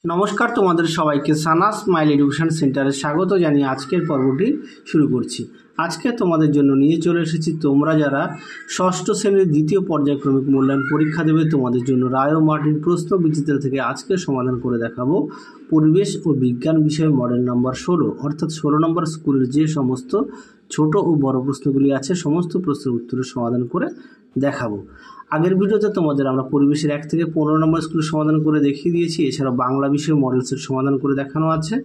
নমস্কার, তোমাদের সবাইকে সানাস স্মাইল এডুকেশন সেন্টারে স্বাগত জানিয়ে আজকের পর্বটি শুরু করছি। আজকে তোমাদের জন্য নিয়ে চলে এসেছি তোমরা যারা ষষ্ঠ শ্রেণীর দ্বিতীয় পর্যায়ক্রমিক মূল্যায়ন পরীক্ষা দেবে তোমাদের জন্য রায় ও মার্টিন প্রশ্ন বিচিত্র থেকে আজকে সমাধান করে দেখাবো পরিবেশ ও বিজ্ঞান বিষয়ে মডেল নাম্বার 16 অর্থাৎ 16 নম্বর স্কুলের যে সমস্ত ছোট ও বড় প্রশ্নগুলি আছে সমস্ত প্রশ্নের উত্তরের সমাধান করে দেখাবো। আগের ভিডিওতে তোমাদের আমরা পরিবেশের 1 থেকে 15 নম্বর স্কুলের সমাধান করে দেখিয়ে দিয়েছি। এছাড়াও বাংলা বিষয়ে মডেল সেট সমাধান করে দেখানো আছে।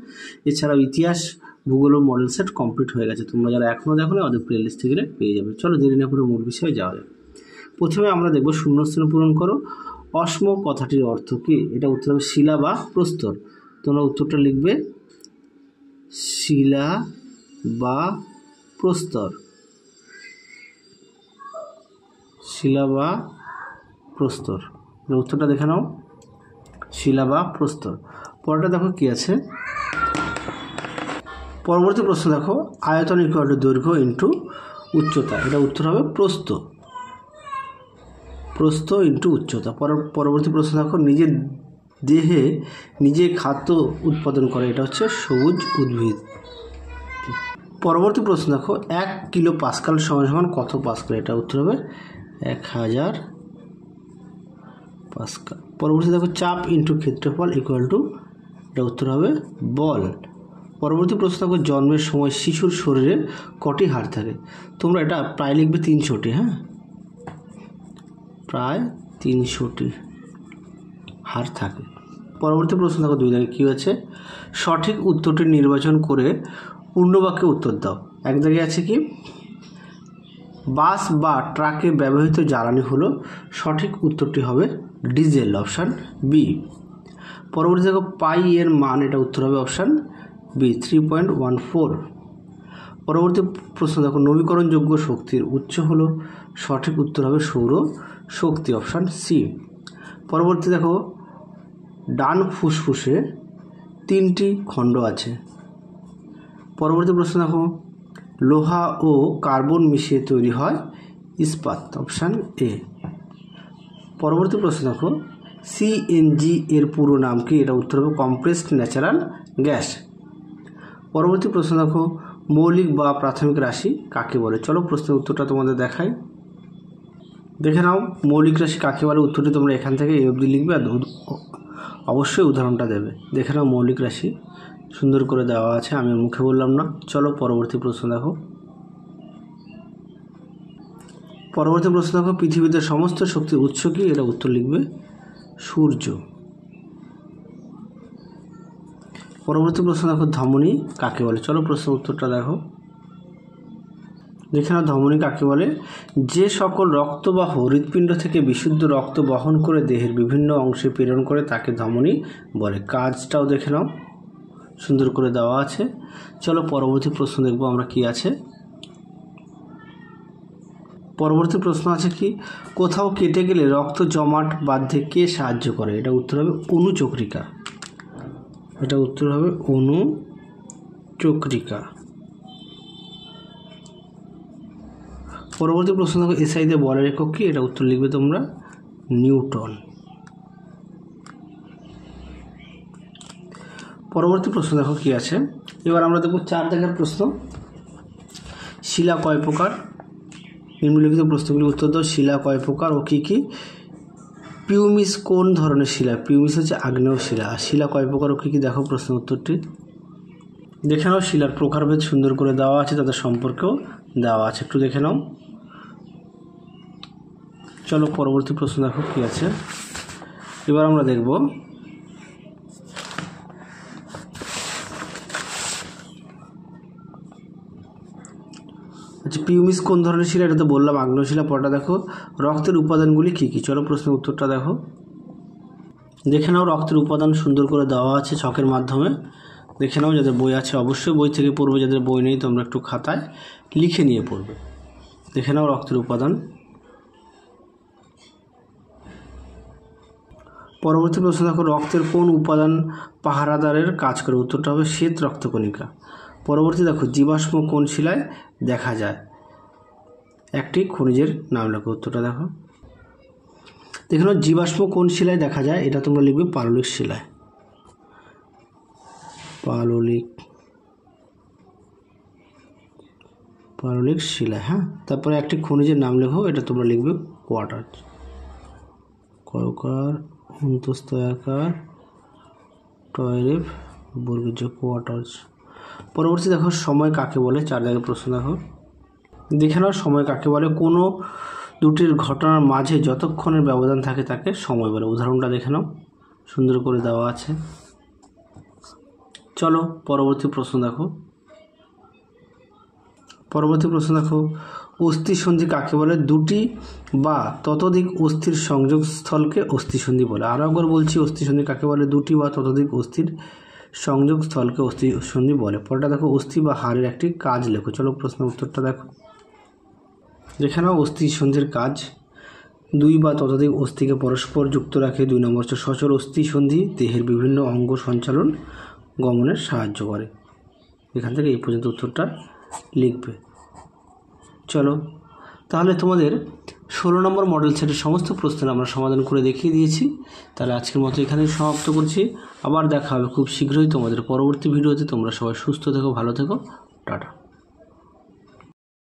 এছাড়াও ইতিহাস ভূগোল ও মডেল সেট কমপ্লিট হয়ে গেছে। তোমরা যারা এখনও দেখোনি ওদের প্লে লিস্টে গেলে পেয়ে যাবে। চলো দেরি না করে মূল বিষয়ে যাওয়া যাবে। প্রথমে আমরা দেখব শূন্যস্থান পূরণ করো। অশ্ম কথাটির অর্থ কী? এটা উত্তর হবে শিলা বা প্রস্তর। তোমরা উত্তরটা লিখবে শিলা বা প্রস্তর। শিলা বা প্রস্তর, উত্তরটা দেখে নাও, শিলা বা প্রস্তর। পরেরটা দেখো কি আছে, পরবর্তী প্রশ্ন দেখো আয়তন ইকুয়াল টু দৈর্ঘ্য ইন্টু উচ্চতা। এটা উত্তর হবে প্রস্থ, প্রস্থ ইন্টু উচ্চতা। পরবর্তী প্রশ্ন দেখো নিজের দেহে নিজে খাদ্য উৎপাদন করে, এটা হচ্ছে সবুজ উদ্ভিদ। পরবর্তী প্রশ্ন দেখো 1 কিলো পাস্কাল সমান কত পাস্কাল? এটা উত্তর হবে 1000 পাস্কাল। পরবর্তী দেখো চাপ ইন্টু ক্ষেত্রফল ইকুয়াল টু, এটা উত্তর হবে বল। পরবর্তী প্রশ্ন দেখো জন্মের সময় শিশুর শরীরে কটি হাড় থাকে? তোমরা এটা প্রায় লিখবে 300টি। হ্যাঁ, প্রায় 300টি হাড় থাকে। পরবর্তী প্রশ্ন দেখো 2 দাগে কী আছে, সঠিক উত্তরটি নির্বাচন করে পূর্ণবাক্যে উত্তর দাও। 1 দাগে আছে কি, বাস বা ট্রাকে ব্যবহৃত জ্বালানি হলো, সঠিক উত্তরটি হবে ডিজেল, অপশান বি। পরবর্তী দেখো পাই এর মান, এটা উত্তর হবে অপশান বি 3.14। পরবর্তী প্রশ্ন দেখো নবীকরণযোগ্য শক্তির উৎস হলো, সঠিক উত্তর হবে সৌর শক্তি, অপশান সি। পরবর্তী দেখো ডান ফুসফুসে 3টি খণ্ড আছে। পরবর্তী প্রশ্ন দেখো লোহা ও কার্বন মিশিয়ে তৈরি হয় ইস্পাত, অপশান এ। পরবর্তী প্রশ্ন দেখো সিএনজি এর পুরো নাম কি? এটা উত্তর হবে কম্প্রেসড ন্যাচারাল গ্যাস। পরবর্তী প্রশ্ন দেখো মৌলিক বা প্রাথমিক রাশি কাকে বলে? চলো প্রশ্নের উত্তরটা তোমাদের দেখাই, দেখে নাও। মৌলিক রাশি কাকে বলে উত্তরটি তোমরা এখান থেকে এই অবধি লিখবে আর অবশ্যই উদাহরণটা দেবে। দেখে নাও মৌলিক রাশি সুন্দর করে দেওয়া আছে, আমি মুখে বললাম না। চলো পরবর্তী প্রশ্ন দেখো। পরবর্তী প্রশ্ন দেখো পৃথিবীতে সমস্ত শক্তির উৎস কি? এটা উত্তর লিখবে সূর্য। পরবর্তী প্রশ্ন দেখো ধমনী কাকে বলে? চলো প্রশ্নের উত্তরটা দেখো, দেখে নাও ধমনী কাকে বলে, যে সকল রক্তবাহ হৃৎপিণ্ড থেকে বিশুদ্ধ রক্ত বহন করে দেহের বিভিন্ন অংশে প্রেরণ করে তাকে ধমনী বলে। কাজটাও দেখে নাও, সুন্দর করে দেওয়া আছে। চলো পরবর্তী প্রশ্ন দেখবো আমরা কি আছে। পরবর্তী প্রশ্ন আছে কি, কোথাও কেটে গেলে রক্ত জমাট বাঁধতে কে সাহায্য করে? এটা উত্তর হবে অনুচক্রিকা, এটা উত্তর হবে অনুচক্রিকা। পরবর্তী প্রশ্ন দেখো এসআইতে বলের একক কি? এটা উত্তর লিখবে তোমরা নিউটন। পরবর্তী প্রশ্ন দেখো কি আছে, এবার আমরা দেখব 4 দাগের প্রশ্ন। শিলা কয় প্রকার? নিম্নলিখিত প্রশ্নগুলি উত্তর দাও। শিলা কয় প্রকার ও কী কী? পিউমিস কোন ধরনের শিলা? পিউমিস হচ্ছে আগ্নেয় শিলা। শিলা কয় প্রকার ও কী কী? দেখো প্রশ্ন উত্তরটি দেখে নাও। শিলার প্রকারভেদ সুন্দর করে দেওয়া আছে, তাদের সম্পর্কেও দেওয়া আছে, একটু দেখে নাও। চলো পরবর্তী প্রশ্ন দেখো কি আছে। এবার আমরা দেখব আচ্ছা পিউমিস কোন ধরনের শিলা? এটা তো বললাম আগ্নেয় শিলা। পরটা দেখো রক্তের উপাদানগুলি কী কী? চলো প্রশ্নের উত্তরটা দেখো, দেখে নাও। রক্তের উপাদান সুন্দর করে দেওয়া আছে ছকের মাধ্যমে, দেখে নাও। যাদের বই আছে অবশ্যই বই থেকে পড়বে, যাদের বই নেই তোমরা একটু খাতায় লিখে নিয়ে পড়বে। দেখে নাও রক্তের উপাদান। পরবর্তী প্রশ্ন দেখো রক্তের কোন উপাদান পাহারাদারের কাজ করে? উত্তরটা হবে শ্বেত রক্তকণিকা। পরবর্তী দেখো জীবাশ্ম কোন শিলায় দেখা যায়? একটি খনিজের নাম লেখো। উত্তরটা দেখো, দেখে নাও জীবাশ্ম কোন শিলায় দেখা যায়? এটা তোমরা লিখবে পাললিক শিলায়। পাললিক শিলা। হ্যাঁ, তারপরে একটি খনিজের নাম লেখো, এটা তোমরা লিখবে কোয়ার্টাজ, কয়কার অন্তস্তয়াকার টয়রেফ বর্গীয় কোয়ার্টাজ। পরবর্তী দেখো সময় কাকে বলে, 4 দাগের প্রশ্ন দেখো, দেখে নাও সময় কাকে বলে। কোনো দুটির ঘটনার মাঝে যতক্ষণের ব্যবধান থাকে তাকে সময় বলে। উদাহরণটা দেখে নাও, সুন্দর করে দেওয়া আছে। চলো পরবর্তী প্রশ্ন দেখো। অস্থিসন্ধি কাকে বলে? দুটি বা ততোধিক অস্থির সংযোগ স্থলকে অস্থিসন্ধি বলে। আরও একবার বলছি, অস্থিসন্ধি কাকে বলে? দুটি বা ততোধিক অস্থির সংযোগ স্থলকে অস্থিসন্ধি বলে। পরেরটা দেখো, অস্থি বা হাড়ের একটি কাজ লেখো। চলো প্রশ্ন উত্তরটা দেখো, দেখে নাও। অস্থিসন্ধির কাজ, দুই বা ততোধিক অস্থিকে পরস্পর যুক্ত রাখে। 2 নম্বর হচ্ছে সচল অস্থিসন্ধি দেহের বিভিন্ন অঙ্গ সঞ্চালন গমনে সাহায্য করে। এখান থেকে এই পর্যন্ত উত্তরটা লিখবে। চলো তাহলে তোমাদের 16 নম্বর মডেল সেটের সমস্ত প্রশ্নের আমরা সমাধান করে দেখিয়ে দিয়েছি। তাহলে আজকের মতো এখানেই সমাপ্ত করছি। আবার দেখা হবে খুব শীঘ্রই তোমাদের পরবর্তী ভিডিওতে। তোমরা সবাই সুস্থ থেকো, ভালো থেকো, টাটা।